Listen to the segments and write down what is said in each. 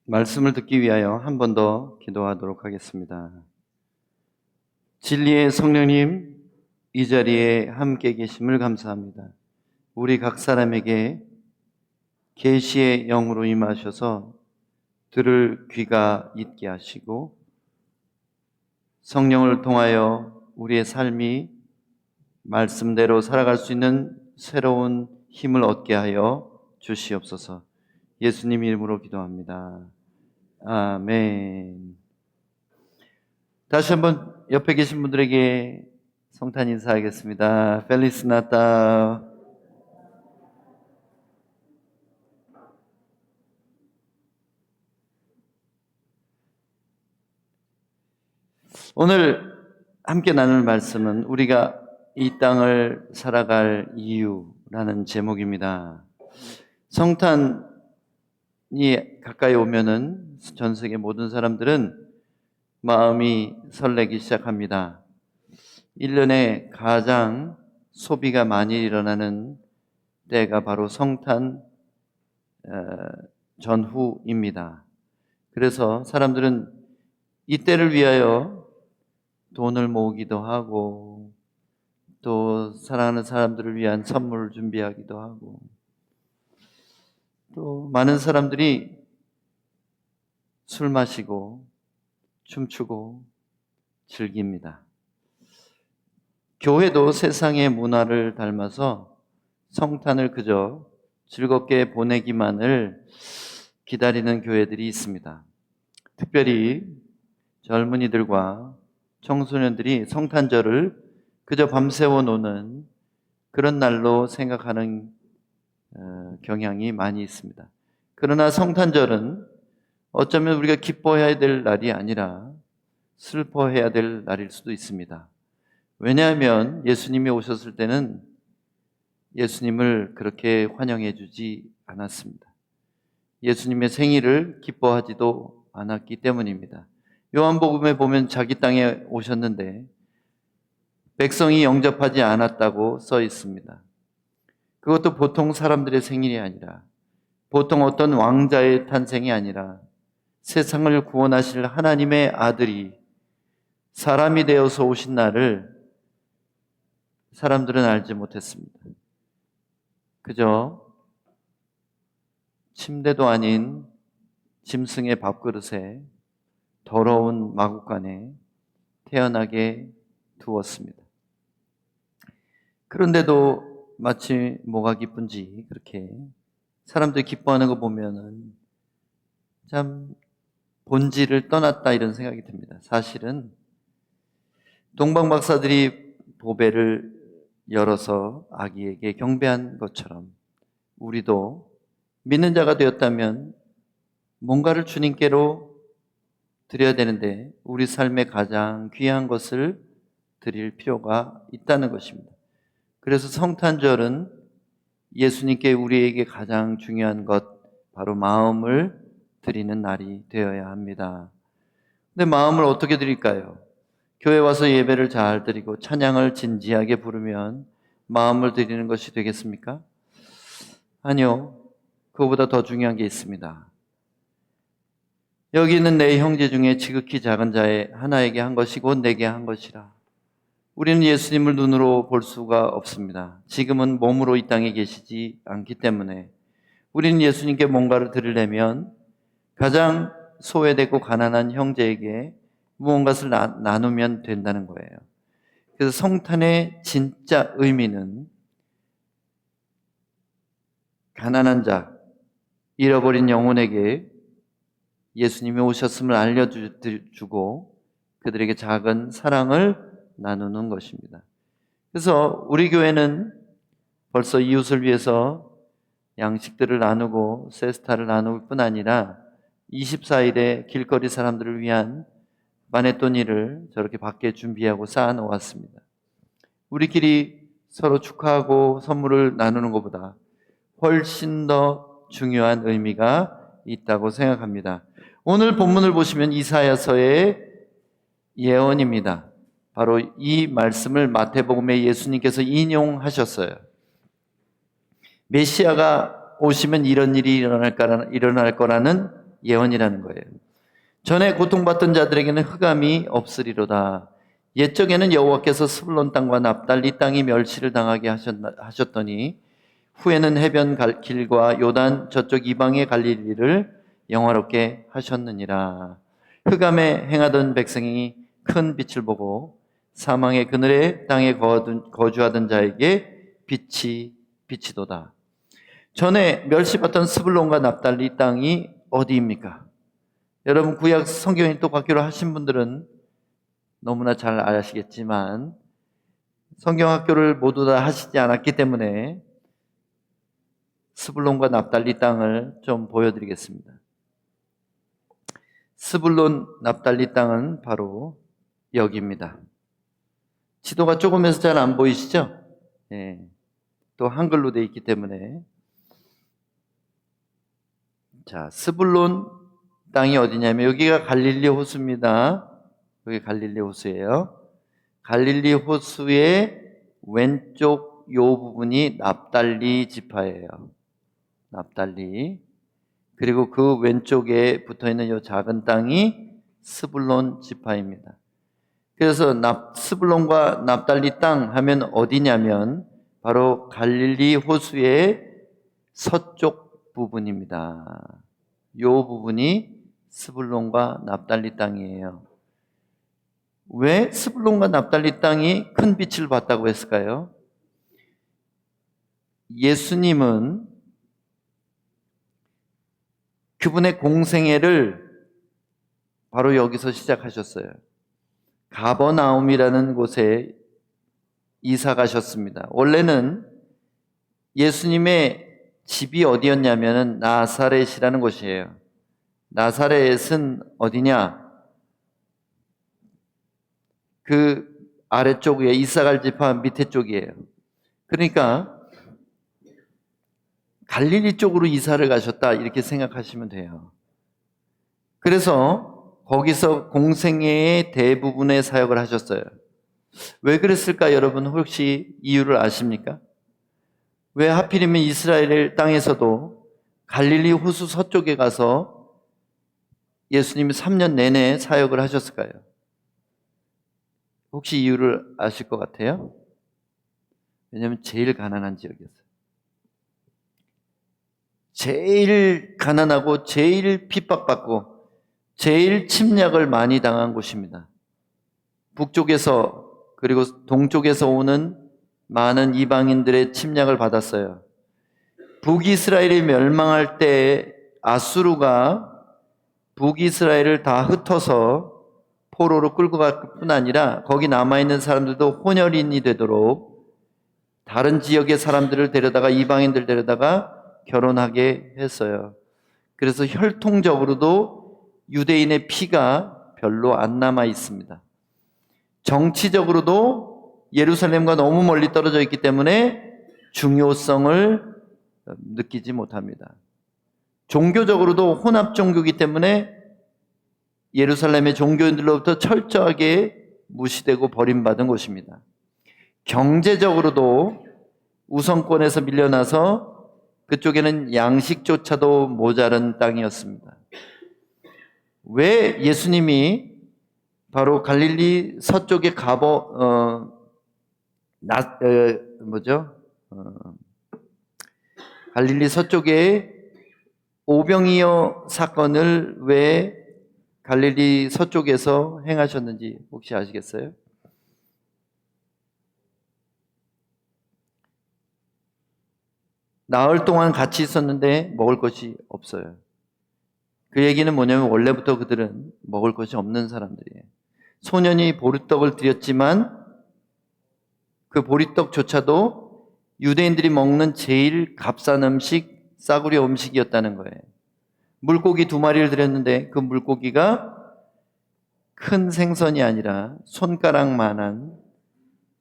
말씀을 듣기 위하여 한 번 더 기도하도록 하겠습니다. 진리의 성령님, 이 자리에 함께 계심을 감사합니다. 우리 각 사람에게 계시의 영으로 임하셔서 들을 귀가 있게 하시고 성령을 통하여 우리의 삶이 말씀대로 살아갈 수 있는 새로운 힘을 얻게 하여 주시옵소서. 예수님 이름으로 기도합니다. 아멘. 다시 한번 옆에 계신 분들에게 성탄 인사하겠습니다. 펠리스 나타. 오늘 함께 나눌 말씀은 우리가 이 땅을 살아갈 이유라는 제목입니다. 성탄이 가까이 오면은 전 세계 모든 사람들은 마음이 설레기 시작합니다. 1년에 가장 소비가 많이 일어나는 때가 바로 성탄 전후입니다. 그래서 사람들은 이때를 위하여 돈을 모으기도 하고 또 사랑하는 사람들을 위한 선물을 준비하기도 하고 또 많은 사람들이 술 마시고 춤추고 즐깁니다. 교회도 세상의 문화를 닮아서 성탄을 그저 즐겁게 보내기만을 기다리는 교회들이 있습니다. 특별히 젊은이들과 청소년들이 성탄절을 그저 밤새워 노는 그런 날로 생각하는 경향이 많이 있습니다. 그러나 성탄절은 어쩌면 우리가 기뻐해야 될 날이 아니라 슬퍼해야 될 날일 수도 있습니다. 왜냐하면 예수님이 오셨을 때는 예수님을 그렇게 환영해 주지 않았습니다. 예수님의 생일을 기뻐하지도 않았기 때문입니다. 요한복음에 보면 자기 땅에 오셨는데 백성이 영접하지 않았다고 써 있습니다. 그것도 보통 사람들의 생일이 아니라 보통 어떤 왕자의 탄생이 아니라 세상을 구원하실 하나님의 아들이 사람이 되어서 오신 날을 사람들은 알지 못했습니다. 그저 침대도 아닌 짐승의 밥그릇에 더러운 마구간에 태어나게 두었습니다. 그런데도 마치 뭐가 기쁜지 그렇게 사람들이 기뻐하는 거 보면은 참 본질을 떠났다 이런 생각이 듭니다. 사실은 동방박사들이 보배를 열어서 아기에게 경배한 것처럼 우리도 믿는 자가 되었다면 뭔가를 주님께로 드려야 되는데 우리 삶의 가장 귀한 것을 드릴 필요가 있다는 것입니다. 그래서 성탄절은 예수님께 우리에게 가장 중요한 것, 바로 마음을 드리는 날이 되어야 합니다. 근데 마음을 어떻게 드릴까요? 교회 와서 예배를 잘 드리고 찬양을 진지하게 부르면 마음을 드리는 것이 되겠습니까? 아니요. 그거보다 더 중요한 게 있습니다. 여기 있는 내 형제 중에 지극히 작은 자의 하나에게 한 것이 곧 내게 한 것이라. 우리는 예수님을 눈으로 볼 수가 없습니다. 지금은 몸으로 이 땅에 계시지 않기 때문에 우리는 예수님께 뭔가를 드리려면 가장 소외되고 가난한 형제에게 무언가를 나누면 된다는 거예요. 그래서 성탄의 진짜 의미는 가난한 자, 잃어버린 영혼에게 예수님이 오셨음을 알려주고 그들에게 작은 사랑을 나누는 것입니다. 그래서 우리 교회는 벌써 이웃을 위해서 양식들을 나누고 세스타를 나눌 뿐 아니라 24일에 길거리 사람들을 위한 마네토니를 저렇게 밖에 준비하고 쌓아놓았습니다. 우리끼리 서로 축하하고 선물을 나누는 것보다 훨씬 더 중요한 의미가 있다고 생각합니다. 오늘 본문을 보시면 이사야서의 예언입니다. 바로 이 말씀을 마태복음에 예수님께서 인용하셨어요. 메시아가 오시면 이런 일이 일어날 거라는 예언이라는 거예요. 전에 고통받던 자들에게는 흑암이 없으리로다. 옛적에는 여호와께서 스불론 땅과 납달리 땅이 멸시를 당하게 하셨더니 후에는 해변 길과 요단 저쪽 이방의 갈릴리를 영화롭게 하셨느니라. 흑암에 행하던 백성이 큰 빛을 보고 사망의 그늘의 땅에 거주하던 자에게 빛이 비치도다. 전에 멸시받던 스불론과 납달리 땅이 어디입니까? 여러분 구약 성경이 똑같기로 하신 분들은 너무나 잘 아시겠지만 성경 학교를 모두 다 하시지 않았기 때문에 스불론과 납달리 땅을 좀 보여드리겠습니다. 스불론 납달리 땅은 바로 여기입니다. 지도가 조금해서 잘 안 보이시죠? 네. 또 한글로 되어 있기 때문에. 자, 스불론 땅이 어디냐면 여기가 갈릴리 호수입니다. 여기 갈릴리 호수예요. 갈릴리 호수의 왼쪽 요 부분이 납달리 지파예요. 납달리. 그리고 그 왼쪽에 붙어있는 요 작은 땅이 스불론 지파입니다. 그래서 스불론과 납달리 땅 하면 어디냐면 바로 갈릴리 호수의 서쪽 부분입니다. 요 부분이 스불론과 납달리 땅이에요. 왜 스불론과 납달리 땅이 큰 빛을 봤다고 했을까요? 예수님은 그분의 공생애를 바로 여기서 시작하셨어요. 가버나움이라는 곳에 이사 가셨습니다. 원래는 예수님의 집이 어디였냐면 나사렛이라는 곳이에요. 나사렛은 어디냐? 그 아래쪽에 이사갈 지파 밑에 쪽이에요. 그러니까 갈릴리 쪽으로 이사를 가셨다 이렇게 생각하시면 돼요. 그래서 거기서 공생애의 대부분의 사역을 하셨어요. 왜 그랬을까 여러분 혹시 이유를 아십니까? 왜 하필이면 이스라엘 땅에서도 갈릴리 호수 서쪽에 가서 예수님이 3년 내내 사역을 하셨을까요? 혹시 이유를 아실 것 같아요? 왜냐하면 제일 가난한 지역이었어요. 제일 가난하고 제일 핍박받고 제일 침략을 많이 당한 곳입니다. 북쪽에서 그리고 동쪽에서 오는 많은 이방인들의 침략을 받았어요. 북이스라엘이 멸망할 때 아수르가 북이스라엘을 다 흩어서 포로로 끌고 갈 뿐 아니라 거기 남아있는 사람들도 혼혈인이 되도록 다른 지역의 사람들을 데려다가 이방인들 데려다가 결혼하게 했어요. 그래서 혈통적으로도 유대인의 피가 별로 안 남아 있습니다. 정치적으로도 예루살렘과 너무 멀리 떨어져 있기 때문에 중요성을 느끼지 못합니다. 종교적으로도 혼합 종교이기 때문에 예루살렘의 종교인들로부터 철저하게 무시되고 버림받은 곳입니다. 경제적으로도 우선권에서 밀려나서 그쪽에는 양식조차도 모자른 땅이었습니다. 왜 예수님이 바로 갈릴리 서쪽에 갈릴리 서쪽에 오병이어 사건을 왜 갈릴리 서쪽에서 행하셨는지 혹시 아시겠어요? 나흘 동안 같이 있었는데 먹을 것이 없어요. 그 얘기는 뭐냐면 원래부터 그들은 먹을 것이 없는 사람들이에요. 소년이 보리떡을 드렸지만 그 보리떡조차도 유대인들이 먹는 제일 값싼 음식, 싸구려 음식이었다는 거예요. 물고기 2마리를 드렸는데 그 물고기가 큰 생선이 아니라 손가락만한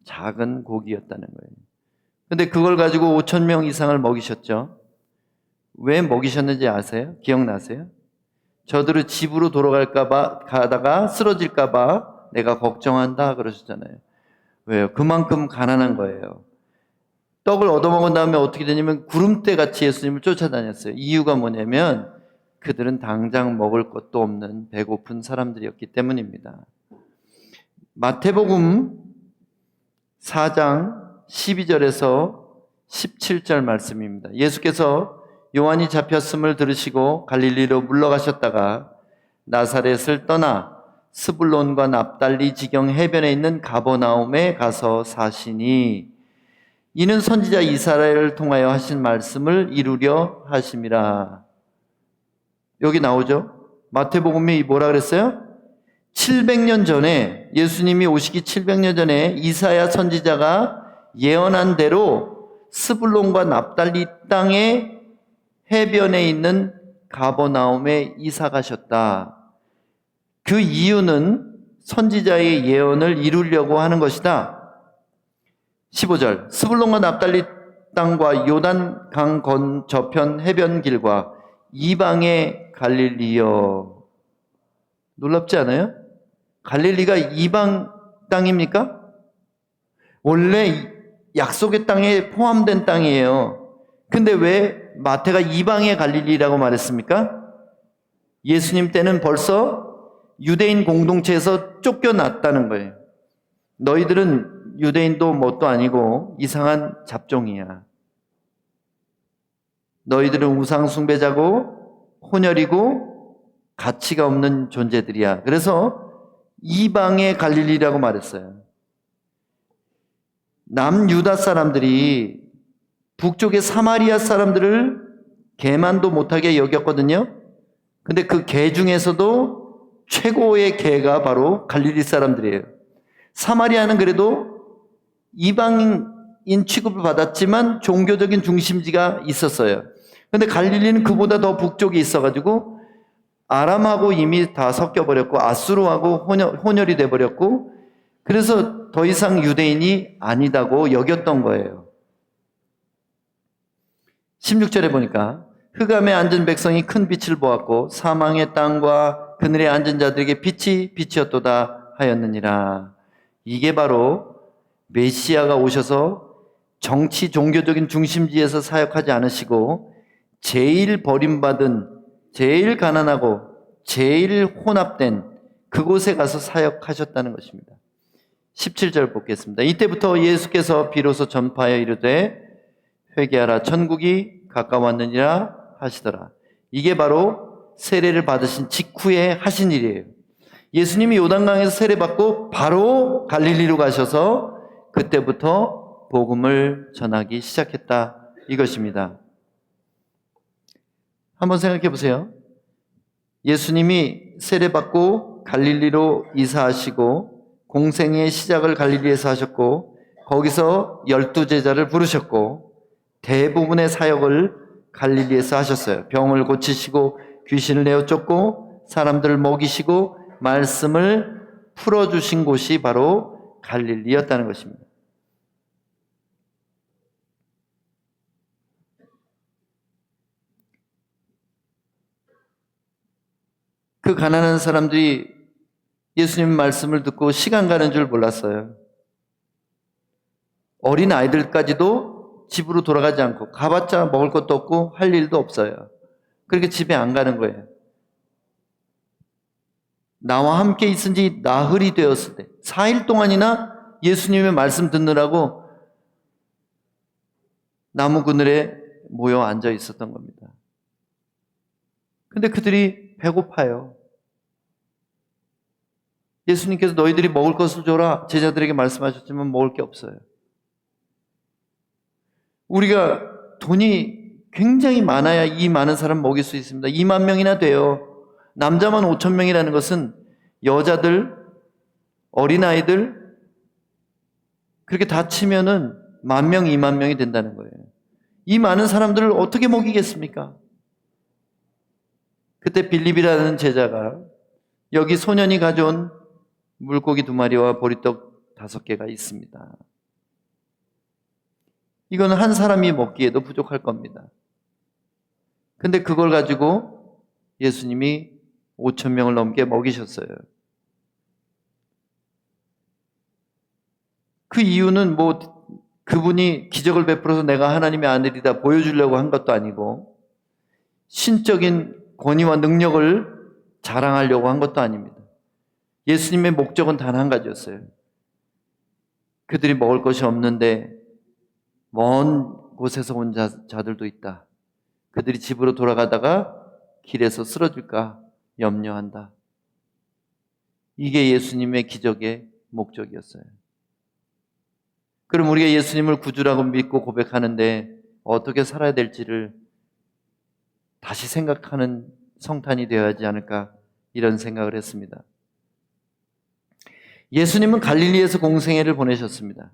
작은 고기였다는 거예요. 근데 그걸 가지고 5,000명 이상을 먹이셨죠. 왜 먹이셨는지 아세요? 기억나세요? 저들은 집으로 돌아갈까봐 가다가 쓰러질까봐 내가 걱정한다 그러셨잖아요. 왜요? 그만큼 가난한 거예요. 떡을 얻어먹은 다음에 어떻게 되냐면 구름대 같이 예수님을 쫓아다녔어요. 이유가 뭐냐면 그들은 당장 먹을 것도 없는 배고픈 사람들이었기 때문입니다. 마태복음 4장 12절에서 17절 말씀입니다. 예수께서 요한이 잡혔음을 들으시고 갈릴리로 물러가셨다가 나사렛을 떠나 스불론과 납달리 지경 해변에 있는 가버나움에 가서 사시니 이는 선지자 이사야를 통하여 하신 말씀을 이루려 하심이라. 여기 나오죠? 마태복음이 뭐라 그랬어요? 700년 전에, 예수님이 오시기 700년 전에 이사야 선지자가 예언한 대로 스불론과 납달리 땅의 해변에 있는 가버나움에 이사 가셨다. 그 이유는 선지자의 예언을 이루려고 하는 것이다. 15절, 스불론과 납달리 땅과 요단강 건저편 해변길과 이방의 갈릴리여. 놀랍지 않아요? 갈릴리가 이방 땅입니까? 원래 약속의 땅에 포함된 땅이에요. 근데 왜 마태가 이방의 갈릴리라고 말했습니까? 예수님 때는 벌써 유대인 공동체에서 쫓겨났다는 거예요. 너희들은 유대인도 뭣도 아니고 이상한 잡종이야. 너희들은 우상 숭배자고 혼혈이고 가치가 없는 존재들이야. 그래서 이방의 갈릴리라고 말했어요. 남유다 사람들이 북쪽의 사마리아 사람들을 개만도 못하게 여겼거든요. 근데 그 개 중에서도 최고의 개가 바로 갈릴리 사람들이에요. 사마리아는 그래도 이방인 취급을 받았지만 종교적인 중심지가 있었어요. 근데 갈릴리는 그보다 더 북쪽에 있어가지고 아람하고 이미 다 섞여버렸고 아수르하고 혼혈이 돼버렸고 그래서 더 이상 유대인이 아니다고 여겼던 거예요. 16절에 보니까 흑암에 앉은 백성이 큰 빛을 보았고 사망의 땅과 그늘에 앉은 자들에게 빛이 빛이었도다 하였느니라. 이게 바로 메시아가 오셔서 정치 종교적인 중심지에서 사역하지 않으시고 제일 버림받은, 제일 가난하고 제일 혼합된 그곳에 가서 사역하셨다는 것입니다. 17절 보겠습니다. 이때부터 예수께서 비로소 전파하여 이르되 회개하라 천국이 가까웠느니라 하시더라. 이게 바로 세례를 받으신 직후에 하신 일이에요. 예수님이 요단강에서 세례받고 바로 갈릴리로 가셔서 그때부터 복음을 전하기 시작했다 이것입니다. 한번 생각해 보세요. 예수님이 세례받고 갈릴리로 이사하시고 공생의 시작을 갈릴리에서 하셨고 거기서 12제자를 부르셨고 대부분의 사역을 갈릴리에서 하셨어요. 병을 고치시고 귀신을 내어 쫓고 사람들을 먹이시고 말씀을 풀어주신 곳이 바로 갈릴리였다는 것입니다. 그 가난한 사람들이 예수님 말씀을 듣고 시간 가는 줄 몰랐어요. 어린 아이들까지도 집으로 돌아가지 않고 가봤자 먹을 것도 없고 할 일도 없어요. 그렇게 집에 안 가는 거예요. 나와 함께 있은 지 나흘이 되었을 때 4일 동안이나 예수님의 말씀 듣느라고 나무 그늘에 모여 앉아 있었던 겁니다. 근데 그들이 배고파요. 예수님께서 너희들이 먹을 것을 줘라 제자들에게 말씀하셨지만 먹을 게 없어요. 우리가 돈이 굉장히 많아야 이 많은 사람 먹일 수 있습니다. 2만 명이나 돼요. 남자만 5천 명이라는 것은 여자들, 어린아이들 그렇게 다 치면은 10,000명, 2만 명이 된다는 거예요. 이 많은 사람들을 어떻게 먹이겠습니까? 그때 빌립이라는 제자가 여기 소년이 가져온 물고기 2마리와 보리떡 5개가 있습니다. 이거는 한 사람이 먹기에도 부족할 겁니다. 근데 그걸 가지고 예수님이 5,000명을 넘게 먹이셨어요. 그 이유는 그분이 기적을 베풀어서 내가 하나님의 아들이다 보여주려고 한 것도 아니고 신적인 권위와 능력을 자랑하려고 한 것도 아닙니다. 예수님의 목적은 단 한 가지였어요. 그들이 먹을 것이 없는데 먼 곳에서 온 자들도 있다. 그들이 집으로 돌아가다가 길에서 쓰러질까 염려한다. 이게 예수님의 기적의 목적이었어요. 그럼 우리가 예수님을 구주라고 믿고 고백하는데 어떻게 살아야 될지를 다시 생각하는 성탄이 되어야 하지 않을까, 이런 생각을 했습니다. 예수님은 갈릴리에서 공생애를 보내셨습니다.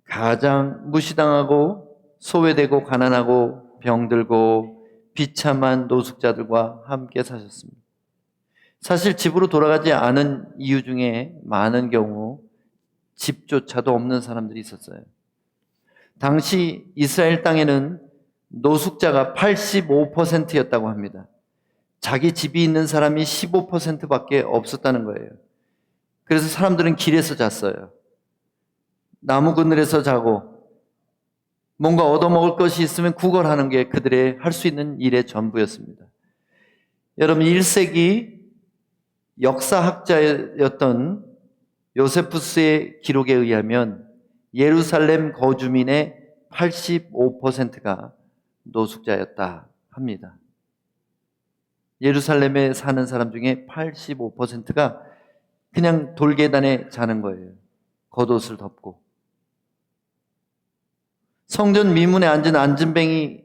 가장 무시당하고 소외되고 가난하고 병들고 비참한 노숙자들과 함께 사셨습니다. 사실 집으로 돌아가지 않은 이유 중에 많은 경우 집조차도 없는 사람들이 있었어요. 당시 이스라엘 땅에는 노숙자가 85%였다고 합니다. 자기 집이 있는 사람이 15%밖에 없었다는 거예요. 그래서 사람들은 길에서 잤어요. 나무 그늘에서 자고 뭔가 얻어먹을 것이 있으면 구걸하는 게 그들의 할 수 있는 일의 전부였습니다. 여러분, 1세기 역사학자였던 요세푸스의 기록에 의하면 예루살렘 거주민의 85%가 노숙자였다 합니다. 예루살렘에 사는 사람 중에 85%가 그냥 돌계단에 자는 거예요. 겉옷을 덮고. 성전 미문에 앉은 안진뱅이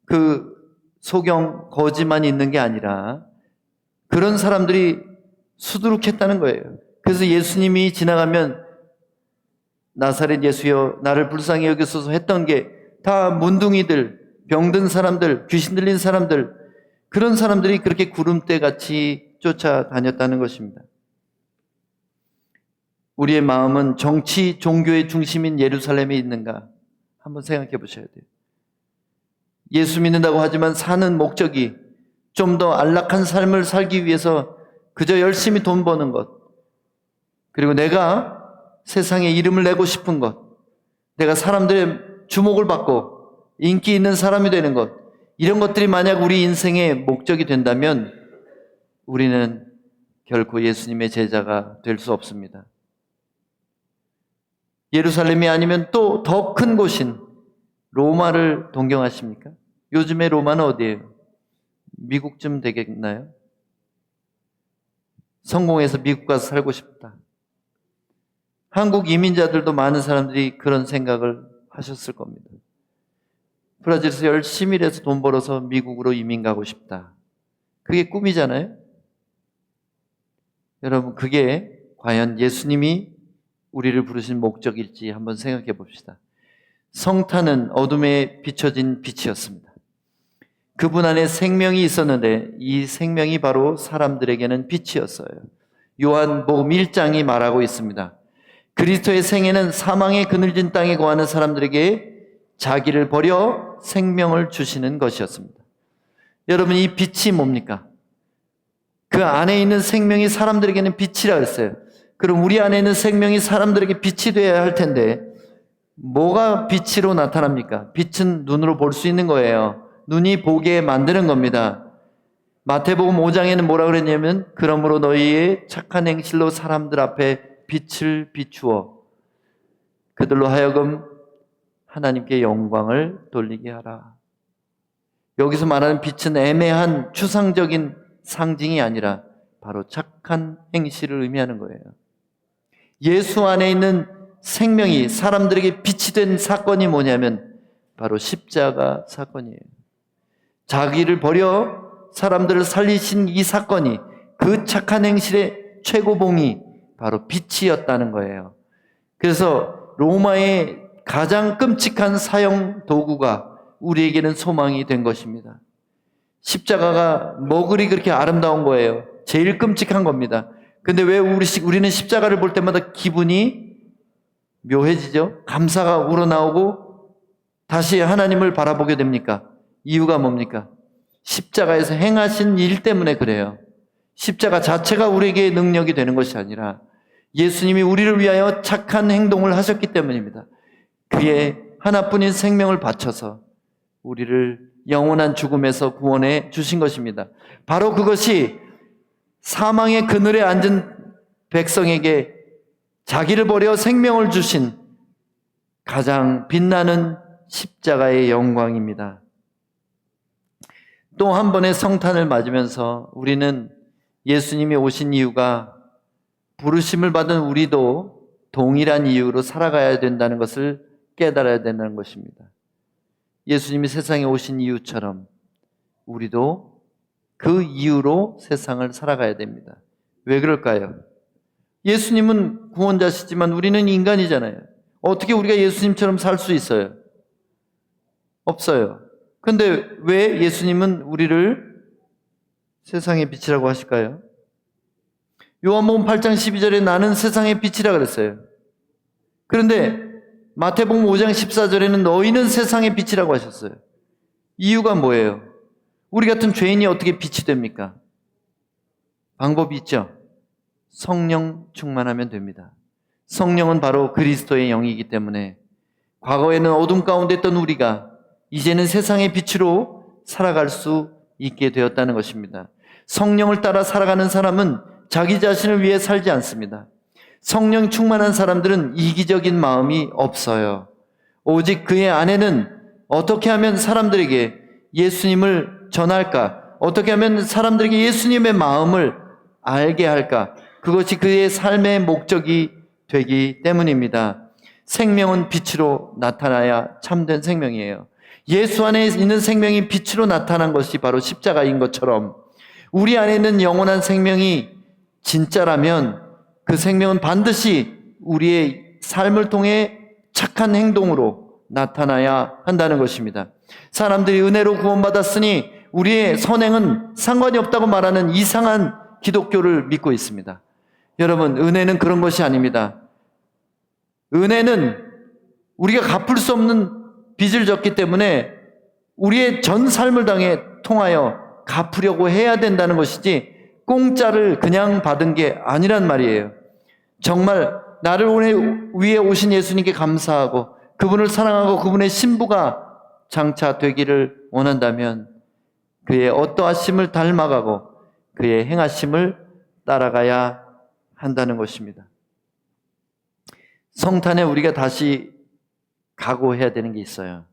그 소경 거지만 있는 게 아니라 그런 사람들이 수두룩했다는 거예요. 그래서 예수님이 지나가면 나사렛 예수여 나를 불쌍히 여기소서 했던 게 다 문둥이들, 병든 사람들, 귀신 들린 사람들, 그런 사람들이 그렇게 구름대같이 쫓아다녔다는 것입니다. 우리의 마음은 정치, 종교의 중심인 예루살렘에 있는가 한번 생각해 보셔야 돼요. 예수 믿는다고 하지만 사는 목적이 좀 더 안락한 삶을 살기 위해서 그저 열심히 돈 버는 것, 그리고 내가 세상에 이름을 내고 싶은 것, 내가 사람들의 주목을 받고 인기 있는 사람이 되는 것, 이런 것들이 만약 우리 인생의 목적이 된다면 우리는 결코 예수님의 제자가 될 수 없습니다. 예루살렘이 아니면 또 더 큰 곳인 로마를 동경하십니까? 요즘에 로마는 어디예요? 미국쯤 되겠나요? 성공해서 미국 가서 살고 싶다. 한국 이민자들도 많은 사람들이 그런 생각을 하셨을 겁니다. 브라질에서 열심히 일해서 돈 벌어서 미국으로 이민 가고 싶다. 그게 꿈이잖아요? 여러분, 그게 과연 예수님이 우리를 부르신 목적일지 한번 생각해 봅시다. 성탄은 어둠에 비춰진 빛이었습니다. 그분 안에 생명이 있었는데 이 생명이 바로 사람들에게는 빛이었어요. 요한복음 1장이 말하고 있습니다. 그리스도의 생애는 사망의 그늘진 땅에 거하는 사람들에게 자기를 버려 생명을 주시는 것이었습니다. 여러분, 이 빛이 뭡니까? 그 안에 있는 생명이 사람들에게는 빛이라 했어요. 그럼 우리 안에 있는 생명이 사람들에게 빛이 되어야 할 텐데 뭐가 빛으로 나타납니까? 빛은 눈으로 볼 수 있는 거예요. 눈이 보게 만드는 겁니다. 마태복음 5장에는 뭐라 그랬냐면 그러므로 너희의 착한 행실로 사람들 앞에 빛을 비추어 그들로 하여금 하나님께 영광을 돌리게 하라. 여기서 말하는 빛은 애매한 추상적인 상징이 아니라 바로 착한 행실을 의미하는 거예요. 예수 안에 있는 생명이 사람들에게 빛이 된 사건이 뭐냐면 바로 십자가 사건이에요. 자기를 버려 사람들을 살리신 이 사건이, 그 착한 행실의 최고봉이 바로 빛이었다는 거예요. 그래서 로마의 가장 끔찍한 사형 도구가 우리에게는 소망이 된 것입니다. 십자가가 뭐 그리 그렇게 아름다운 거예요. 제일 끔찍한 겁니다. 근데 왜 우리는 십자가를 볼 때마다 기분이 묘해지죠? 감사가 우러나오고 다시 하나님을 바라보게 됩니까? 이유가 뭡니까? 십자가에서 행하신 일 때문에 그래요. 십자가 자체가 우리에게 능력이 되는 것이 아니라 예수님이 우리를 위하여 착한 행동을 하셨기 때문입니다. 그의 하나뿐인 생명을 바쳐서 우리를 영원한 죽음에서 구원해 주신 것입니다. 바로 그것이 사망의 그늘에 앉은 백성에게 자기를 버려 생명을 주신 가장 빛나는 십자가의 영광입니다. 또 한 번의 성탄을 맞으면서 우리는 예수님이 오신 이유가 부르심을 받은 우리도 동일한 이유로 살아가야 된다는 것을 깨달아야 된다는 것입니다. 예수님이 세상에 오신 이유처럼 우리도 그 이유로 세상을 살아가야 됩니다. 왜 그럴까요? 예수님은 구원자시지만 우리는 인간이잖아요. 어떻게 우리가 예수님처럼 살 수 있어요? 없어요. 근데 왜 예수님은 우리를 세상의 빛이라고 하실까요? 요한복음 8장 12절에 나는 세상의 빛이라 그랬어요. 그런데 마태복음 5장 14절에는 너희는 세상의 빛이라고 하셨어요. 이유가 뭐예요? 우리 같은 죄인이 어떻게 빛이 됩니까? 방법이 있죠. 성령 충만하면 됩니다. 성령은 바로 그리스도의 영이기 때문에 과거에는 어둠 가운데 있던 우리가 이제는 세상의 빛으로 살아갈 수 있게 되었다는 것입니다. 성령을 따라 살아가는 사람은 자기 자신을 위해 살지 않습니다. 성령 충만한 사람들은 이기적인 마음이 없어요. 오직 그의 안에는 어떻게 하면 사람들에게 예수님을 전할까? 어떻게 하면 사람들에게 예수님의 마음을 알게 할까? 그것이 그의 삶의 목적이 되기 때문입니다. 생명은 빛으로 나타나야 참된 생명이에요. 예수 안에 있는 생명이 빛으로 나타난 것이 바로 십자가인 것처럼 우리 안에 있는 영원한 생명이 진짜라면 그 생명은 반드시 우리의 삶을 통해 착한 행동으로 나타나야 한다는 것입니다. 사람들이 은혜로 구원받았으니 우리의 선행은 상관이 없다고 말하는 이상한 기독교를 믿고 있습니다. 여러분, 은혜는 그런 것이 아닙니다. 은혜는 우리가 갚을 수 없는 빚을 졌기 때문에 우리의 전 삶을 통하여 갚으려고 해야 된다는 것이지 공짜를 그냥 받은 게 아니란 말이에요. 정말 나를 위해 오신 예수님께 감사하고 그분을 사랑하고 그분의 신부가 장차 되기를 원한다면 그의 어떠하심을 닮아가고 그의 행하심을 따라가야 한다는 것입니다. 성탄에 우리가 다시 각오해야 되는 게 있어요.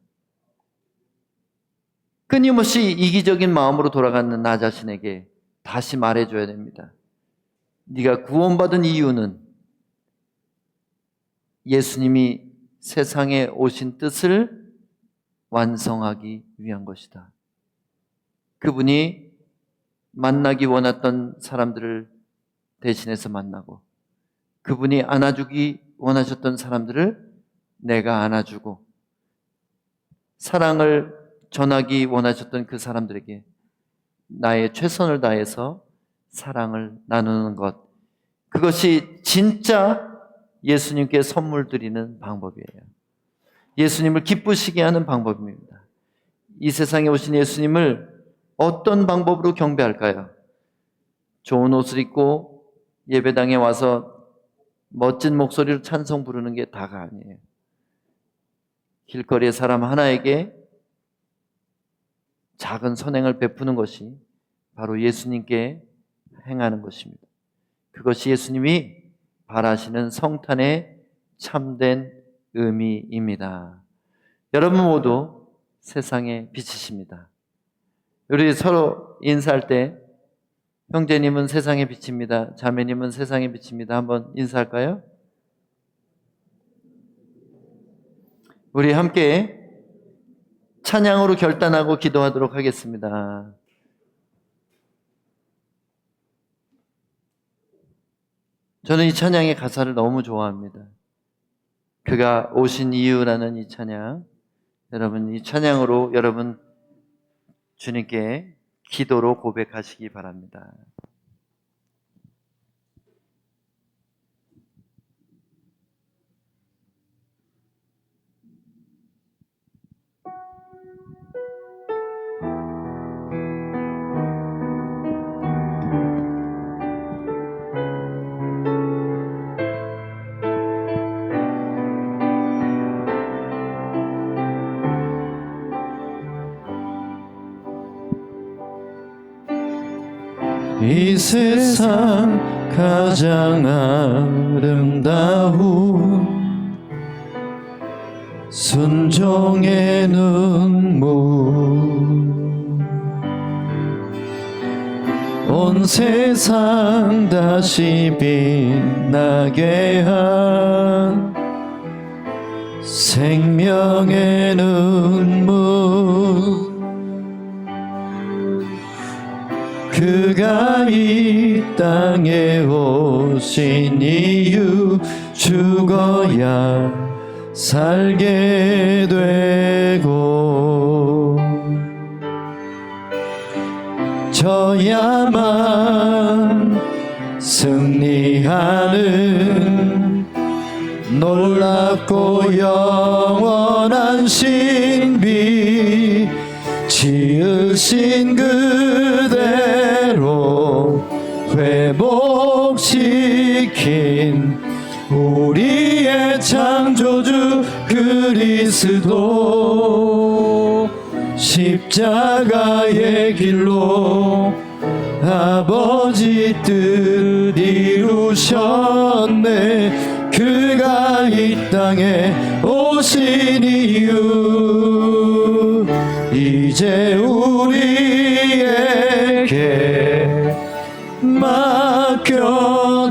끊임없이 이기적인 마음으로 돌아가는 나 자신에게 다시 말해줘야 됩니다. 네가 구원받은 이유는 예수님이 세상에 오신 뜻을 완성하기 위한 것이다. 그분이 만나기 원했던 사람들을 대신해서 만나고 그분이 안아주기 원하셨던 사람들을 내가 안아주고 사랑을 전하기 원하셨던 그 사람들에게 나의 최선을 다해서 사랑을 나누는 것, 그것이 진짜 예수님께 선물 드리는 방법이에요. 예수님을 기쁘시게 하는 방법입니다. 이 세상에 오신 예수님을 어떤 방법으로 경배할까요? 좋은 옷을 입고 예배당에 와서 멋진 목소리로 찬송 부르는 게 다가 아니에요. 길거리의 사람 하나에게 작은 선행을 베푸는 것이 바로 예수님께 행하는 것입니다. 그것이 예수님이 바라시는 성탄의 참된 의미입니다. 여러분 모두 세상의 빛이십니다. 우리 서로 인사할 때 형제님은 세상의 빛입니다. 자매님은 세상의 빛입니다. 한번 인사할까요? 우리 함께 찬양으로 결단하고 기도하도록 하겠습니다. 저는 이 찬양의 가사를 너무 좋아합니다. 그가 오신 이유라는 이 찬양, 여러분 이 찬양으로 여러분 주님께 기도로 고백하시기 바랍니다. 이 세상 가장 아름다운 순종의 눈물, 온 세상 다시 빛나게 한 생명의 눈물, 그가 이 땅에 오신 이유, 죽어야 살게 되고 져야만 승리하는 놀랍고 영원한 신비, 지으신 그대로 회복시킨 우리의 창조주 그리스도, 십자가의 길로 아버지 뜻 이루셨네. 그가 이 땅에 오신 이유, 이제 우리에게 맡겨진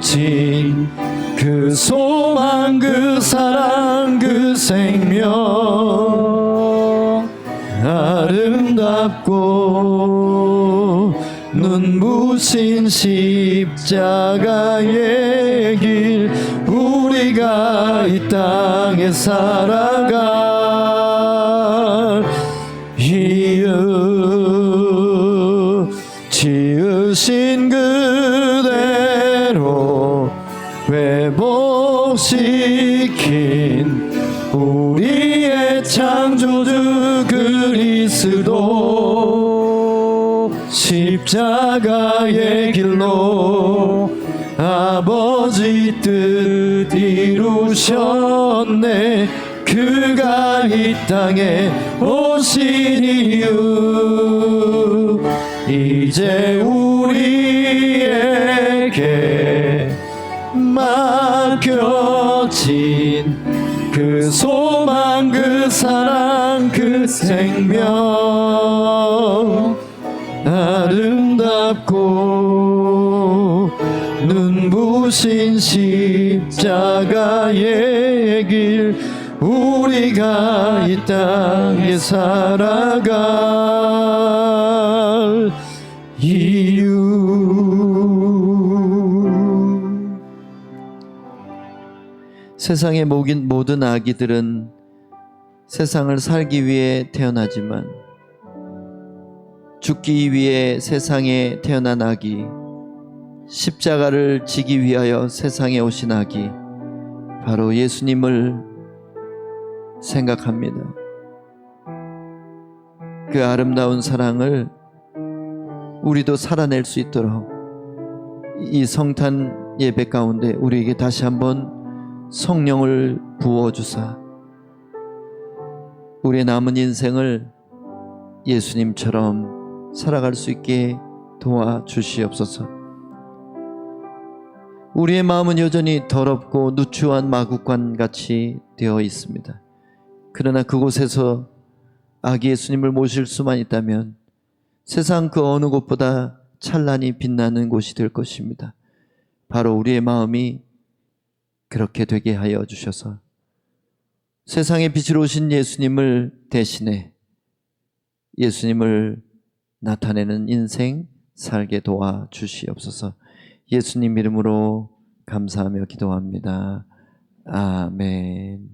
그 소망, 그 사랑, 그 생명, 아름답고 눈부신 십자가의 길, 우리가 이 땅에 살아갈 이유, 지으신 그대로 회복시킨 우리의 창조주 그리스도, 십자가의 길로 아버지 뜻 이루셨네. 그가 이 땅에 오신 이유, 이제 우리에게 맡겨진 그 소망, 그 사랑, 그 생명, 아름답고 눈부신 십자가의 길, 우리가 이 땅에 살아갈 이유. 세상의 모든 아기들은 세상을 살기 위해 태어나지만 죽기 위해 세상에 태어난 아기, 십자가를 지기 위하여 세상에 오신 아기, 바로 예수님을 생각합니다. 그 아름다운 사랑을 우리도 살아낼 수 있도록 이 성탄 예배 가운데 우리에게 다시 한번 성령을 부어주사 우리의 남은 인생을 예수님처럼 살아갈 수 있게 도와주시옵소서. 우리의 마음은 여전히 더럽고 누추한 마구간같이 되어 있습니다. 그러나 그곳에서 아기 예수님을 모실 수만 있다면 세상 그 어느 곳보다 찬란히 빛나는 곳이 될 것입니다. 바로 우리의 마음이 그렇게 되게 하여 주셔서 세상의 빛으로 오신 예수님을 대신해 예수님을 나타내는 인생 살게 도와주시옵소서. 예수님 이름으로 감사하며 기도합니다. 아멘.